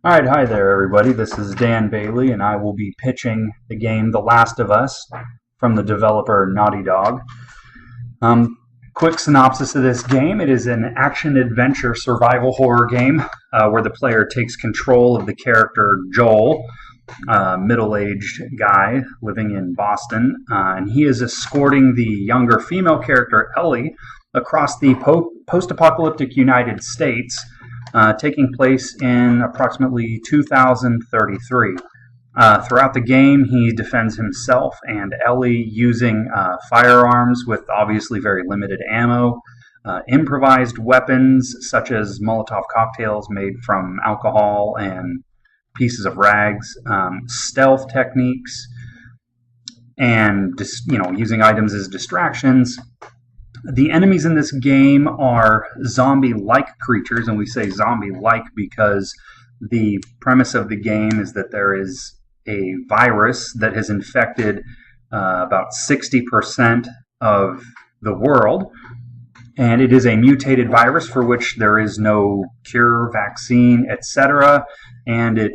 Alright, hi there everybody. This is Dan Bailey and I will be pitching the game The Last of Us from the developer Naughty Dog. Quick synopsis of this game. It is an action-adventure survival horror game where the player takes control of the character Joel, a middle-aged guy living in Boston, and he is escorting the younger female character Ellie across the post-apocalyptic United States, taking place in approximately 2033. Throughout the game, he defends himself and Ellie using firearms with obviously very limited ammo, improvised weapons such as Molotov cocktails made from alcohol and pieces of rags, stealth techniques, and using items as distractions. The enemies in this game are zombie-like creatures, and we say zombie-like because the premise of the game is that there is a virus that has infected about 60% of the world, and it is a mutated virus for which there is no cure, vaccine, etc., and it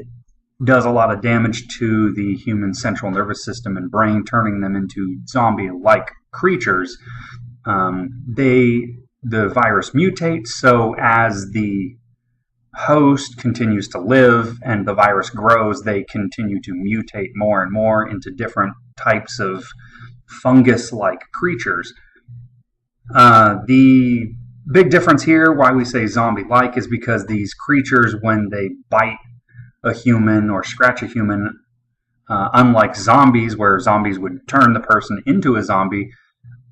does a lot of damage to the human central nervous system and brain, turning them into zombie-like creatures. The virus mutates, so as the host continues to live and the virus grows, they continue to mutate more and more into different types of fungus-like creatures. The big difference here, why we say zombie-like, is because these creatures, when they bite a human or scratch a human, unlike zombies, where zombies would turn the person into a zombie,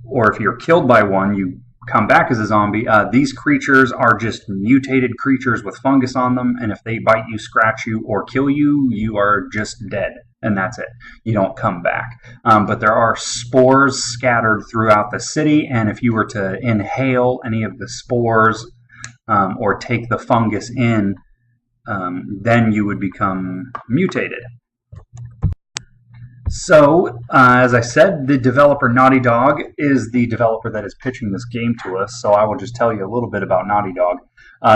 or if you're killed by one, you come back as a zombie. These creatures are just mutated creatures with fungus on them, and if they bite you, scratch you, or kill you, you are just dead, and that's it. You don't come back. But there are spores scattered throughout the city, and if you were to inhale any of the spores or take the fungus in, then you would become mutated. So, as I said, the developer Naughty Dog is the developer that is pitching this game to us, so I will just tell you a little bit about Naughty Dog.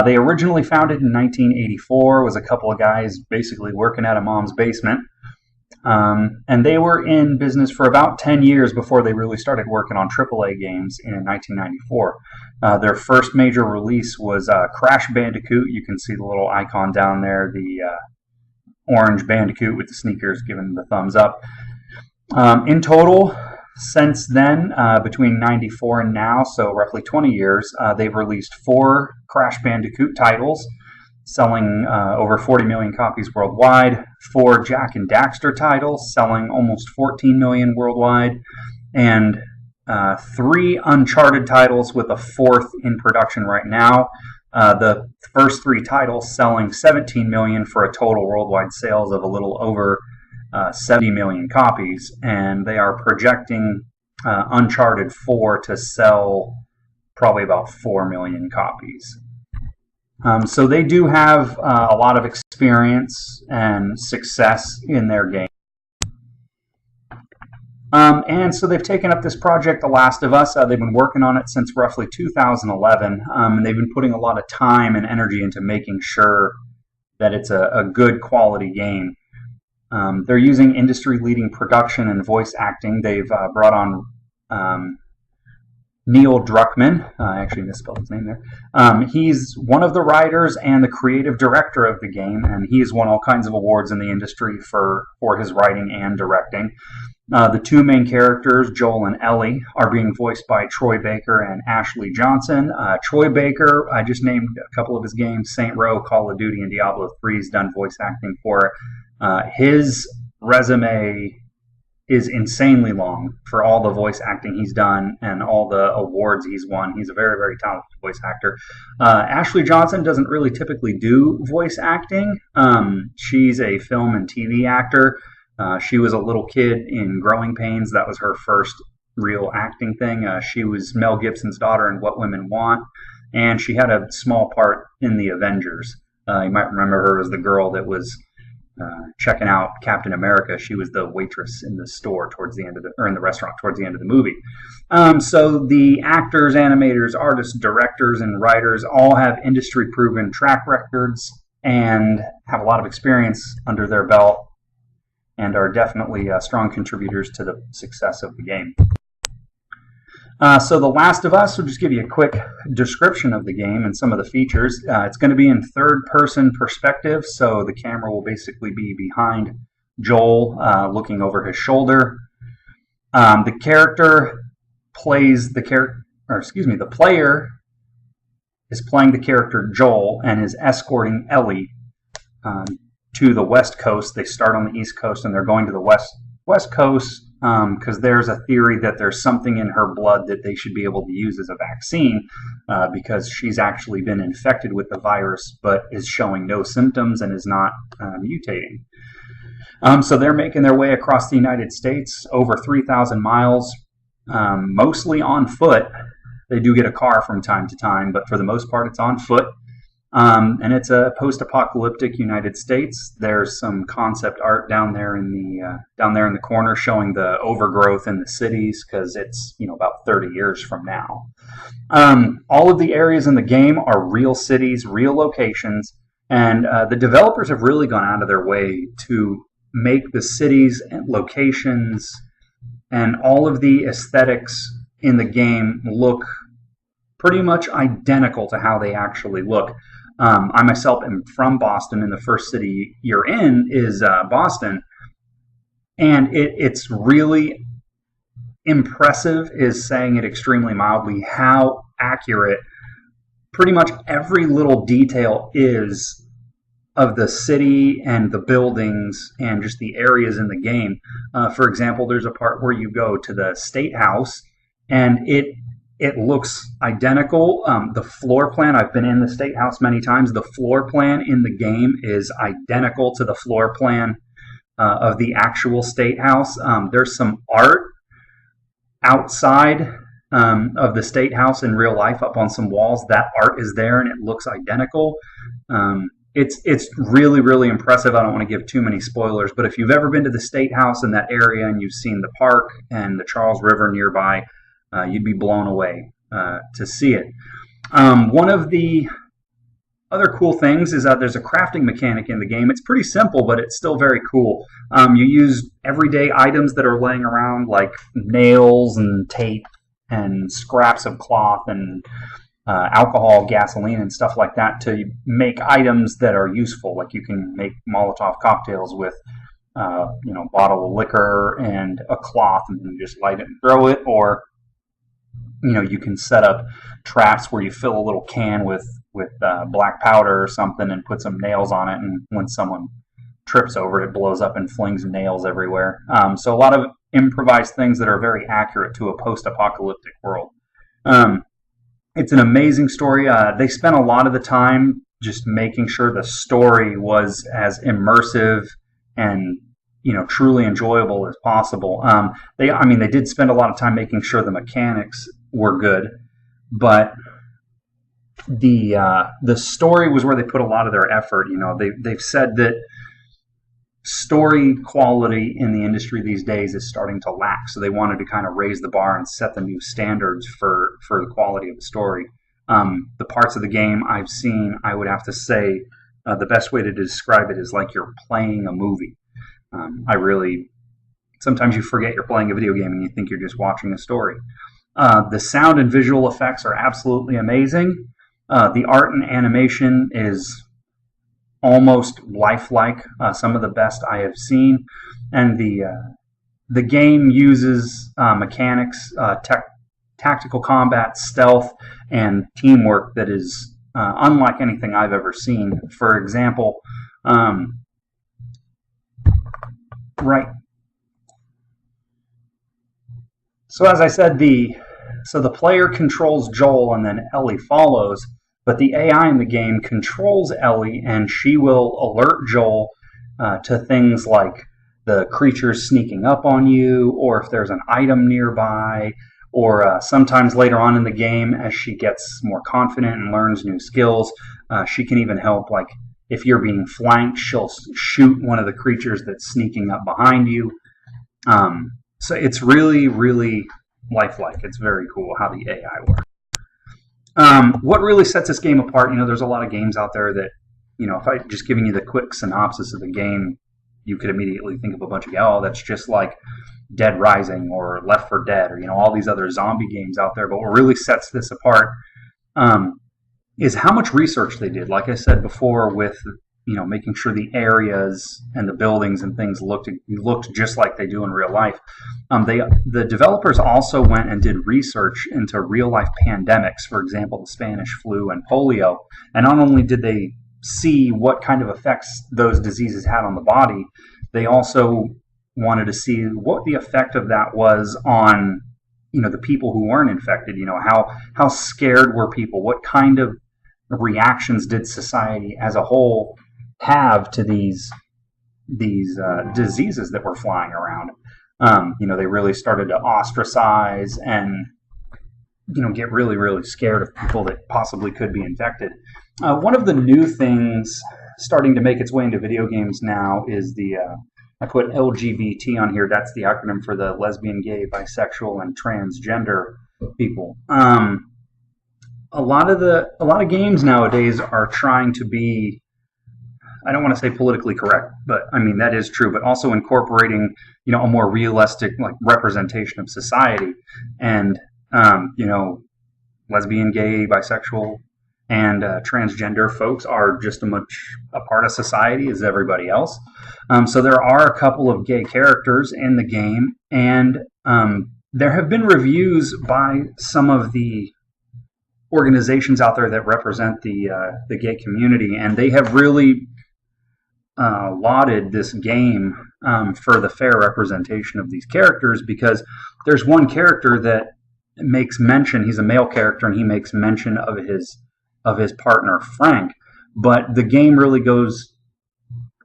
They originally founded in 1984, was a couple of guys basically working at a mom's basement, and they were in business for about 10 years before they really started working on AAA games in 1994. Their first major release was Crash Bandicoot. You can see the little icon down there, the orange Bandicoot with the sneakers giving the thumbs up. In total, since then, between 94 and now, so roughly 20 years, they've released 4 Crash Bandicoot titles, selling over 40 million copies worldwide, 4 Jak and Daxter titles, selling almost 14 million worldwide, and 3 Uncharted titles with a 4th in production right now. The first 3 titles selling 17 million for a total worldwide sales of a little over 70 million copies, and they are projecting Uncharted 4 to sell probably about 4 million copies. So they do have a lot of experience and success in their game. And so they've taken up this project, The Last of Us. They've been working on it since roughly 2011, and they've been putting a lot of time and energy into making sure that it's a good quality game. They're using industry-leading production and voice acting. They've brought on Neil Druckmann. I actually misspelled his name there. He's one of the writers and the creative director of the game, and he has won all kinds of awards in the industry for his writing and directing. The 2 main characters, Joel and Ellie, are being voiced by Troy Baker and Ashley Johnson. Troy Baker, I just named a couple of his games, Saint Row, Call of Duty, and Diablo 3. He's done voice acting for it. His resume is insanely long for all the voice acting he's done and all the awards he's won. He's a very, very talented voice actor. Ashley Johnson doesn't really typically do voice acting. She's a film and TV actor. She was a little kid in Growing Pains. That was her first real acting thing. She was Mel Gibson's daughter in What Women Want, and she had a small part in The Avengers. You might remember her as the girl that was checking out Captain America. She was the waitress in the store towards the end of in the restaurant towards the end of the movie. So the actors, animators, artists, directors, and writers all have industry-proven track records and have a lot of experience under their belt and are definitely strong contributors to the success of the game. So The Last of Us, will just give you a quick description of the game and some of the features. It's going to be in third-person perspective, so the camera will basically be behind Joel, looking over his shoulder. The player is playing the character Joel and is escorting Ellie to the West Coast. They start on the East Coast and they're going to the West Coast because there's a theory that there's something in her blood that they should be able to use as a vaccine because she's actually been infected with the virus but is showing no symptoms and is not mutating. So they're making their way across the United States, over 3,000 miles, mostly on foot. They do get a car from time to time, but for the most part it's on foot. And it's a post-apocalyptic United States. There's some concept art down there in the corner showing the overgrowth in the cities because it's about 30 years from now. All of the areas in the game are real cities, real locations, and the developers have really gone out of their way to make the cities and locations and all of the aesthetics in the game look pretty much identical to how they actually look. I myself am from Boston, and the first city you're in is Boston. And it's really impressive, is saying it extremely mildly, how accurate pretty much every little detail is of the city and the buildings and just the areas in the game. For example, there's a part where you go to the State House, and it looks identical. The floor plan, I've been in the State House many times, the floor plan in the game is identical to the floor plan of the actual State House. There's some art outside of the State House in real life up on some walls. That art is there and it looks identical. It's really, really impressive. I don't want to give too many spoilers, but if you've ever been to the State House in that area and you've seen the park and the Charles River nearby, you'd be blown away to see it. One of the other cool things is that there's a crafting mechanic in the game. It's pretty simple, but it's still very cool. You use everyday items that are laying around, like nails and tape and scraps of cloth and alcohol, gasoline, and stuff like that to make items that are useful. Like you can make Molotov cocktails with a bottle of liquor and a cloth, and then just light it and throw it. Or you can set up traps where you fill a little can with black powder or something and put some nails on it, and when someone trips over it, it blows up and flings nails everywhere. So a lot of improvised things that are very accurate to a post-apocalyptic world. It's an amazing story. They spent a lot of the time just making sure the story was as immersive and truly enjoyable as possible. They did spend a lot of time making sure the mechanics were good, but the story was where they put a lot of their effort. They've said that story quality in the industry these days is starting to lack, so they wanted to kind of raise the bar and set the new standards for the quality of the story. The parts of the game I've seen, I would have to say the best way to describe it is like you're playing a movie. Sometimes you forget you're playing a video game and you think you're just watching a story. The sound and visual effects are absolutely amazing. The art and animation is almost lifelike, some of the best I have seen. And the game uses mechanics, tactical combat, stealth, and teamwork that is unlike anything I've ever seen. For example, So as I said, the player controls Joel and then Ellie follows, but the AI in the game controls Ellie, and she will alert Joel to things like the creatures sneaking up on you, or if there's an item nearby, or sometimes later on in the game, as she gets more confident and learns new skills, she can even help, like if you're being flanked, she'll shoot one of the creatures that's sneaking up behind you. So it's really, really lifelike. It's very cool how the AI works. What really sets this game apart, there's a lot of games out there that if I just giving you the quick synopsis of the game, you could immediately think of a bunch of, oh, that's just like Dead Rising or Left 4 Dead or all these other zombie games out there. But what really sets this apart is how much research they did. Like I said before, with making sure the areas and the buildings and things looked just like they do in real life. The developers also went and did research into real life pandemics, for example, the Spanish flu and polio. And not only did they see what kind of effects those diseases had on the body, they also wanted to see what the effect of that was on the people who weren't infected. How scared were people? What kind of reactions did society as a whole have to these diseases that were flying around? They really started to ostracize and get really, really scared of people that possibly could be infected. One of the new things starting to make its way into video games now is I put LGBT on here. That's the acronym for the lesbian, gay, bisexual, and transgender people. A lot of games nowadays are trying to be, I don't want to say politically correct, but I mean that is true, but also incorporating a more realistic representation of society. And lesbian, gay, bisexual, and transgender folks are just as much a part of society as everybody else. So there are a couple of gay characters in the game, and there have been reviews by some of the organizations out there that represent the gay community, and they have really lauded this game for the fair representation of these characters, because there's one character that makes mention, he's a male character, and he makes mention of his partner Frank, but the game really goes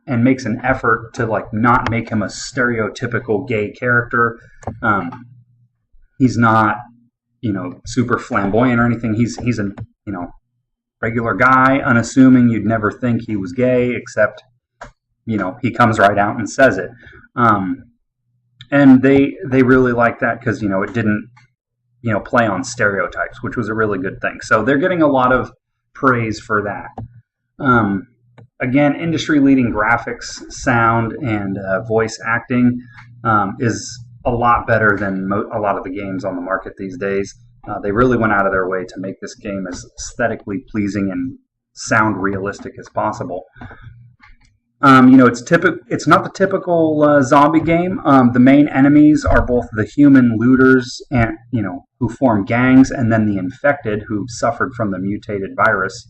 and makes an effort to not make him a stereotypical gay character. He's not super flamboyant or anything. He's a regular guy, unassuming. You'd never think he was gay, except he comes right out and says it. And they really like that because it didn't play on stereotypes, which was a really good thing. So they're getting a lot of praise for that. Again, industry-leading graphics, sound, and voice acting is a lot better than a lot of the games on the market these days. They really went out of their way to make this game as aesthetically pleasing and sound realistic as possible. It's not the typical zombie game. The main enemies are both the human looters and who form gangs, and then the infected who suffered from the mutated virus.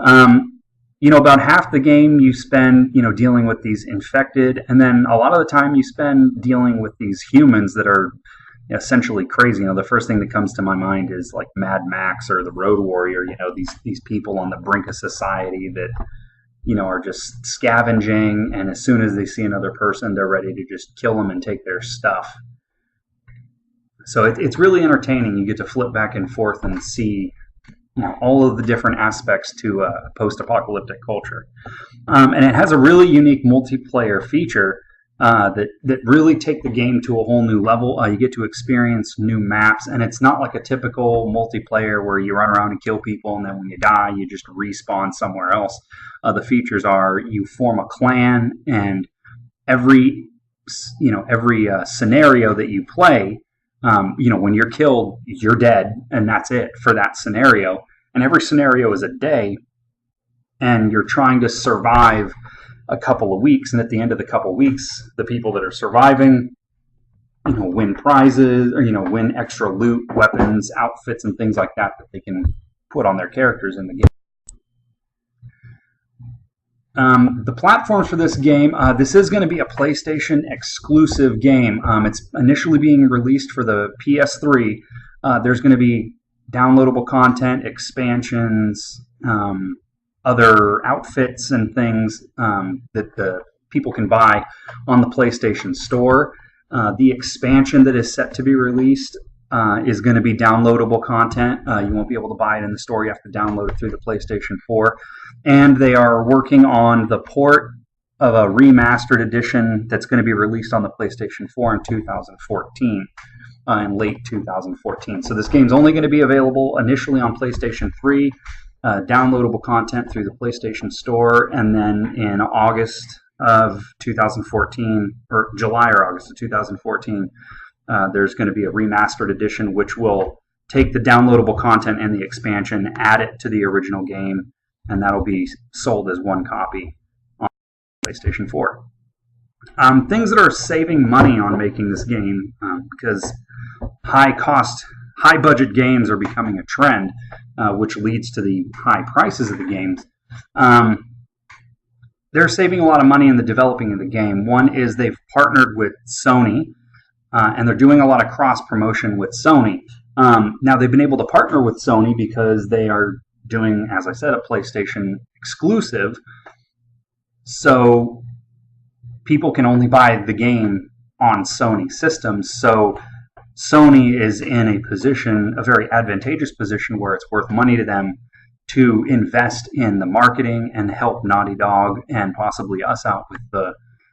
About half the game you spend dealing with these infected, and then a lot of the time you spend dealing with these humans that are essentially crazy. The first thing that comes to my mind is like Mad Max or the Road Warrior. These people on the brink of society that are just scavenging, and as soon as they see another person, they're ready to just kill them and take their stuff. So it's really entertaining. You get to flip back and forth and see all of the different aspects to post-apocalyptic culture. And it has a really unique multiplayer feature that really take the game to a whole new level. You get to experience new maps, and it's not like a typical multiplayer where you run around and kill people, and then when you die, you just respawn somewhere else. The features are you form a clan, and every scenario that you play, when you're killed, you're dead, and that's it for that scenario. And every scenario is a day, and you're trying to survive a couple of weeks, and at the end of the couple of weeks, the people that are surviving, win prizes, or win extra loot, weapons, outfits, and things like that they can put on their characters in the game. The platforms for this game, this is going to be a PlayStation exclusive game. It's initially being released for the PS3. There's going to be downloadable content, expansions, other outfits and things that the people can buy on the PlayStation Store. The expansion that is set to be released is going to be downloadable content. You won't be able to buy it in the store. You have to download it through the PlayStation 4. And they are working on the port of a remastered edition that's going to be released on the PlayStation 4 in 2014, in late 2014. So this game's only going to be available initially on PlayStation 3. downloadable content through the PlayStation Store, and then in August of 2014, or July or August of 2014, there's going to be a remastered edition which will take the downloadable content and the expansion, add it to the original game, and that'll be sold as one copy on PlayStation 4. Things that are saving money on making this game, because high budget games are becoming a trend, which leads to the high prices of the games. They're saving a lot of money in the developing of the game. One is they've partnered with Sony, and they're doing a lot of cross promotion with Sony. Now they've been able to partner with Sony because they are doing, as I said, a PlayStation exclusive. So people can only buy the game on Sony systems. So Sony is in a very advantageous position where it's worth money to them to invest in the marketing and help Naughty Dog and possibly us out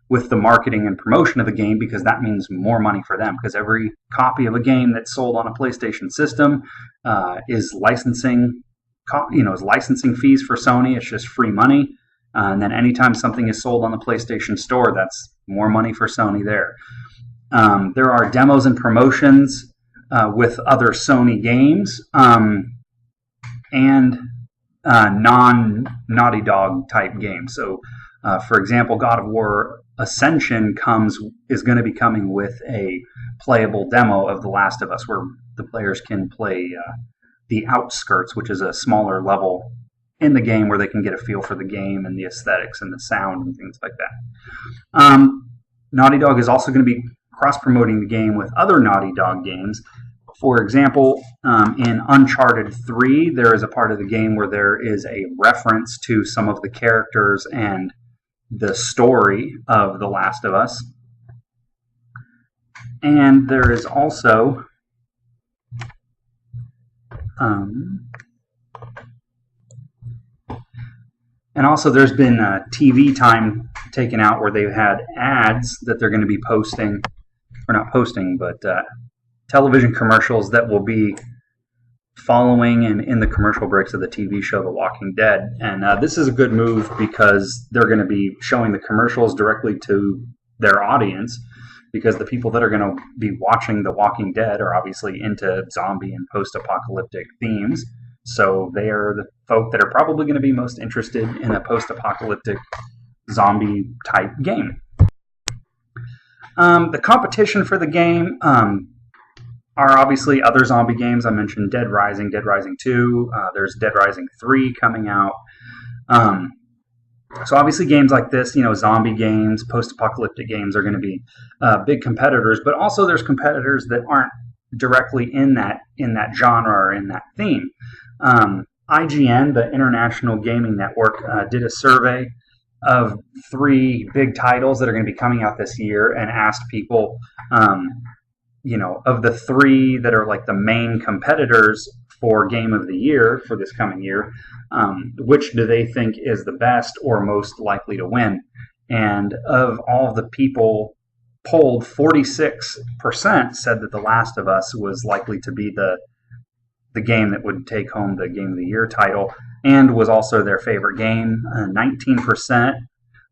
with the marketing and promotion of the game, because that means more money for them, because every copy of a game that's sold on a PlayStation system is licensing fees for Sony. It's just free money. And then anytime something is sold on the PlayStation Store, that's more money for Sony there. There are demos and promotions with other Sony games and non-Naughty Dog type games. So, for example, God of War Ascension is going to be coming with a playable demo of The Last of Us, where the players can play the Outskirts, which is a smaller level in the game where they can get a feel for the game and the aesthetics and the sound and things like that. Naughty Dog is also going to be cross-promoting the game with other Naughty Dog games. For example, in Uncharted 3, there is a part of the game where there is a reference to some of the characters and the story of The Last of Us. And there is also there's been TV time taken out where they've had ads that they're going to be posting, or not posting, but television commercials that will be following and in the commercial breaks of the TV show The Walking Dead. And this is a good move because they're going to be showing the commercials directly to their audience, because the people that are going to be watching The Walking Dead are obviously into zombie and post-apocalyptic themes. So they are the folk that are probably going to be most interested in a post-apocalyptic zombie-type game. The competition for the game are obviously other zombie games. I mentioned Dead Rising, Dead Rising 2. There's Dead Rising 3 coming out. So obviously games like this, zombie games, post-apocalyptic games are going to be big competitors. But also there's competitors that aren't directly in that genre or in that theme. IGN, the International Gaming Network, did a survey of 3 big titles that are going to be coming out this year and asked people, of the 3 that are like the main competitors for Game of the Year for this coming year, which do they think is the best or most likely to win? And of all the people polled, 46% said that The Last of Us was likely to be the game that would take home the Game of the Year title, and was also their favorite game. 19%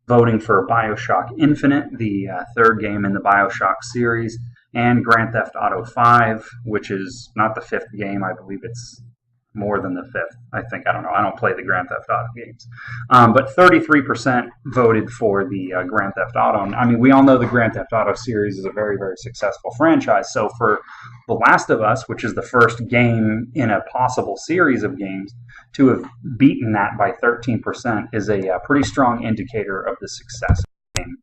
voting for BioShock Infinite, the third game in the BioShock series, and Grand Theft Auto 5, which is not the 5th game. I believe it's more than the 5th. I don't know. I don't play the Grand Theft Auto games. But 33% voted for the Grand Theft Auto. I mean, we all know the Grand Theft Auto series is a very, very successful franchise. So for The Last of Us, which is the first game in a possible series of games, to have beaten that by 13% is a pretty strong indicator of the success of the game.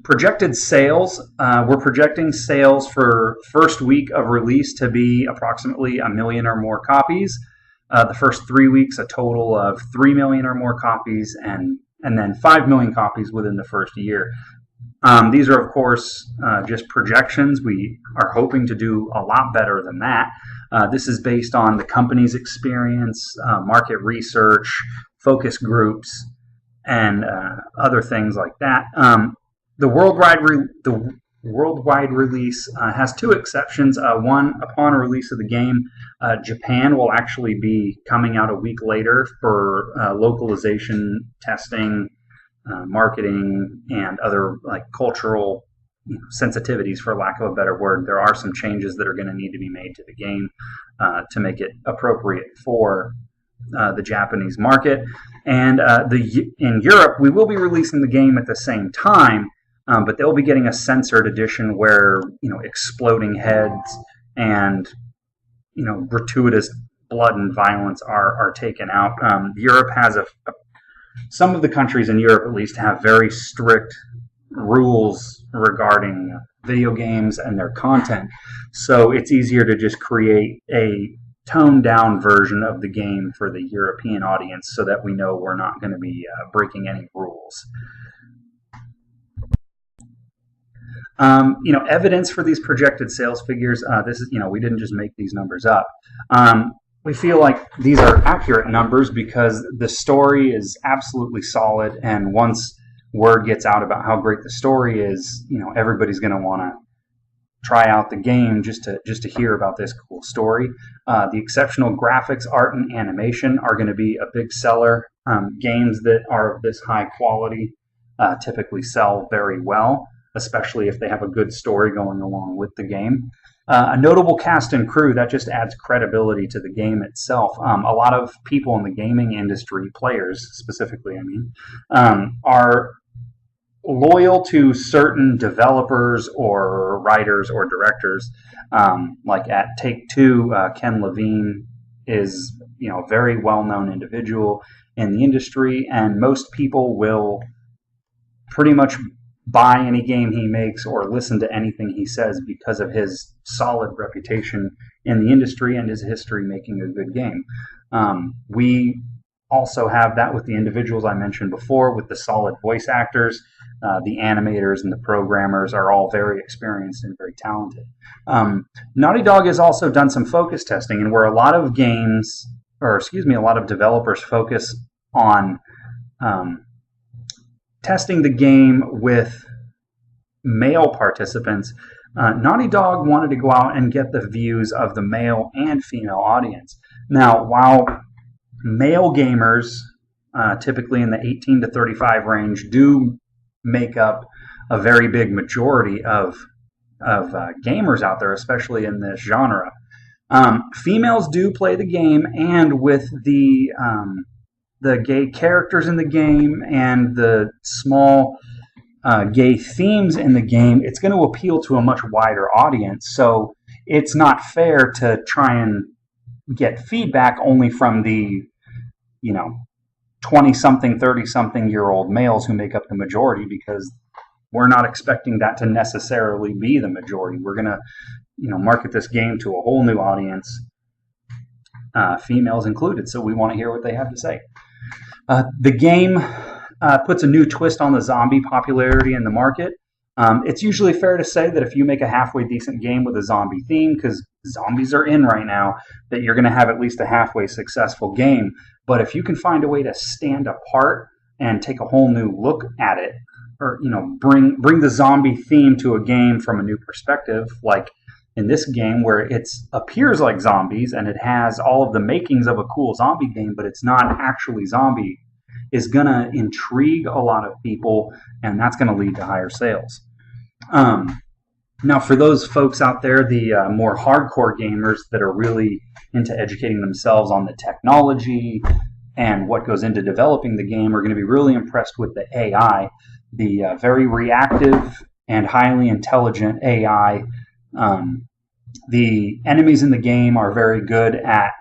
Projected sales. We're projecting sales for first week of release to be approximately 1 million or more copies. The first 3 weeks, a total of 3 million or more copies, and then 5 million copies within the first year. These are, of course, just projections. We are hoping to do a lot better than that. This is based on the company's experience, market research, focus groups, and other things like that. The worldwide release has two exceptions. One, upon release of the game, Japan will actually be coming out a week later for localization testing, marketing, and other like cultural sensitivities, for lack of a better word. There are some changes that are going to need to be made to the game to make it appropriate for the Japanese market. And in Europe, we will be releasing the game at the same time, but they'll be getting a censored edition where exploding heads and gratuitous blood and violence are taken out. Europe has some of the countries in Europe at least have very strict rules regarding video games and their content, so it's easier to just create a toned down version of the game for the European audience so that we know we're not going to be breaking any rules. Evidence for these projected sales figures, this is, we didn't just make these numbers up. We feel like these are accurate numbers because the story is absolutely solid, and once word gets out about how great the story is, everybody's going to want to try out the game just to hear about this cool story. The exceptional graphics, art, and animation are going to be a big seller. Games that are of this high quality typically sell very well, especially if they have a good story going along with the game. A notable cast and crew, that just adds credibility to the game itself. A lot of people in the gaming industry, players specifically, are loyal to certain developers or writers or directors. Like at Take-Two, Ken Levine is a very well-known individual in the industry, and most people will pretty much buy any game he makes or listen to anything he says because of his solid reputation in the industry and his history making a good game. We also have that with the individuals I mentioned before, with the solid voice actors. The animators and the programmers are all very experienced and very talented. Naughty Dog has also done some focus testing, and where a lot of developers focus on testing the game with male participants, Naughty Dog wanted to go out and get the views of the male and female audience. Now, while male gamers, typically in the 18 to 35 range, do make up a very big majority of gamers out there, especially in this genre, females do play the game, and with the gay characters in the game and the small gay themes in the game, it's going to appeal to a much wider audience. So it's not fair to try and get feedback only from the 20-something, 30-something-year-old males who make up the majority, because we're not expecting that to necessarily be the majority. We're going to market this game to a whole new audience, females included, so we want to hear what they have to say. The game puts a new twist on the zombie popularity in the market. It's usually fair to say that if you make a halfway decent game with a zombie theme, because zombies are in right now, that you're going to have at least a halfway successful game. But if you can find a way to stand apart and take a whole new look at it, or bring the zombie theme to a game from a new perspective, like in this game where it appears like zombies and it has all of the makings of a cool zombie game, but it's not actually zombie, is going to intrigue a lot of people, and that's going to lead to higher sales. Now, for those folks out there, the more hardcore gamers that are really into educating themselves on the technology and what goes into developing the game, are going to be really impressed with the AI, the very reactive and highly intelligent AI. The enemies in the game are very good at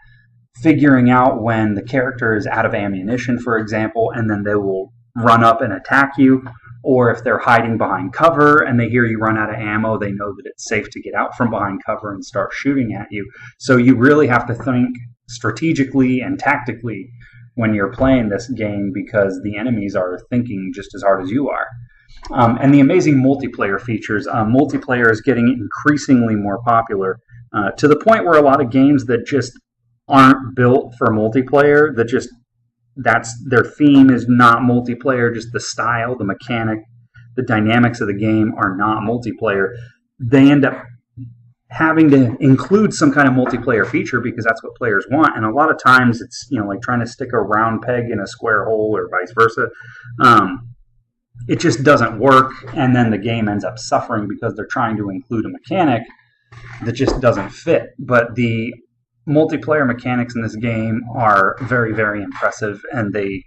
figuring out when the character is out of ammunition, for example, and then they will run up and attack you. Or if they're hiding behind cover and they hear you run out of ammo, they know that it's safe to get out from behind cover and start shooting at you. So you really have to think strategically and tactically when you're playing this game, because the enemies are thinking just as hard as you are. And the amazing multiplayer features. Multiplayer is getting increasingly more popular to the point where a lot of games that just aren't built for multiplayer, that's their theme is not multiplayer, just the style, the mechanic, the dynamics of the game are not multiplayer, they end up having to include some kind of multiplayer feature because that's what players want. And a lot of times it's, like trying to stick a round peg in a square hole or vice versa. It just doesn't work, and then the game ends up suffering because they're trying to include a mechanic that just doesn't fit. But the multiplayer mechanics in this game are very, very impressive, and they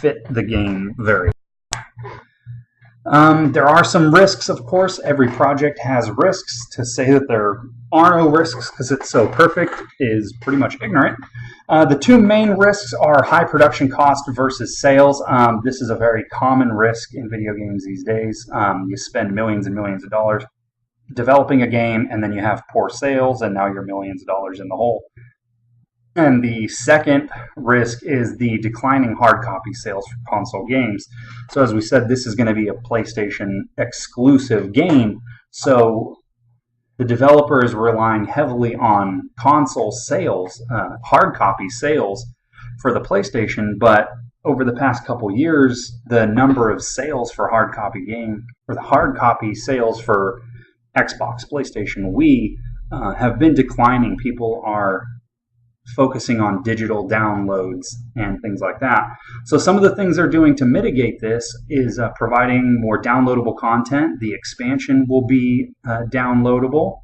fit the game very well. There are some risks, of course. Every project has risks. To say that there are no risks because it's so perfect is pretty much ignorant. The two main risks are high production cost versus sales. This is a very common risk in video games these days. You spend millions and millions of dollars developing a game, and then you have poor sales, and now you're millions of dollars in the hole. And the second risk is the declining hard copy sales for console games. So as we said, this is going to be a PlayStation exclusive game. So the developer is relying heavily on console sales, hard copy sales for the PlayStation. But over the past couple years, the number of sales for hard copy the hard copy sales for Xbox, PlayStation, Wii have been declining. People are focusing on digital downloads and things like that. So some of the things they're doing to mitigate this is providing more downloadable content. The expansion will be downloadable.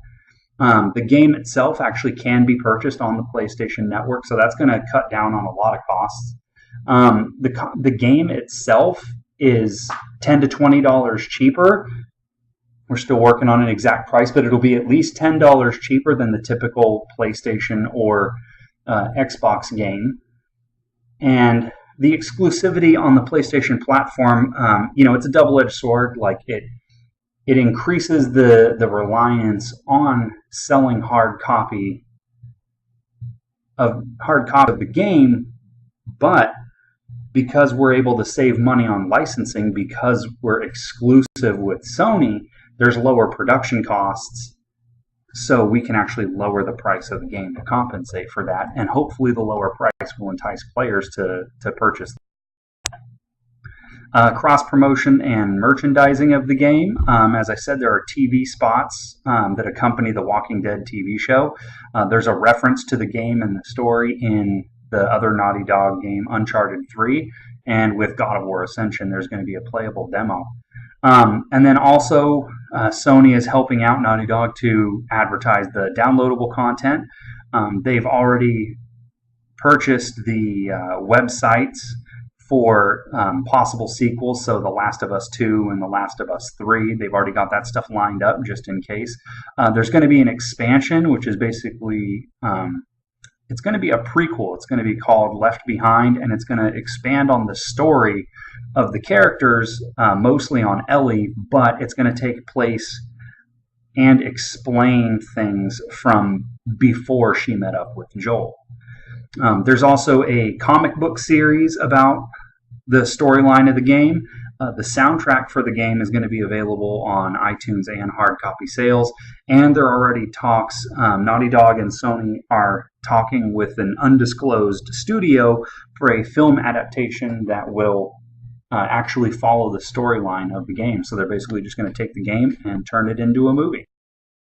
The game itself actually can be purchased on the PlayStation Network, so that's going to cut down on a lot of costs. The game itself is $10 to $20 cheaper. We're still working on an exact price, but it'll be at least $10 cheaper than the typical PlayStation or Xbox game. And the exclusivity on the PlayStation platform, it's a double-edged sword. Like it increases the reliance on selling hard copy of the game, but because we're able to save money on licensing because we're exclusive with Sony, there's lower production costs. So we can actually lower the price of the game to compensate for that, and hopefully the lower price will entice players to purchase. Cross-promotion and merchandising of the game. As I said, there are TV spots that accompany the Walking Dead TV show. There's a reference to the game and the story in the other Naughty Dog game, Uncharted 3, and with God of War Ascension, there's going to be a playable demo. And then also, Sony is helping out Naughty Dog to advertise the downloadable content. They've already purchased the websites for possible sequels, so The Last of Us 2 and The Last of Us 3. They've already got that stuff lined up just in case. There's going to be an expansion, which is basically it's going to be a prequel. It's going to be called Left Behind, and it's going to expand on the story of the characters, mostly on Ellie, but it's going to take place and explain things from before she met up with Joel. There's also a comic book series about the storyline of the game. The soundtrack for the game is going to be available on iTunes and hard copy sales, and there are already talks. Naughty Dog and Sony are talking with an undisclosed studio for a film adaptation that will actually follow the storyline of the game. So they're basically just going to take the game and turn it into a movie.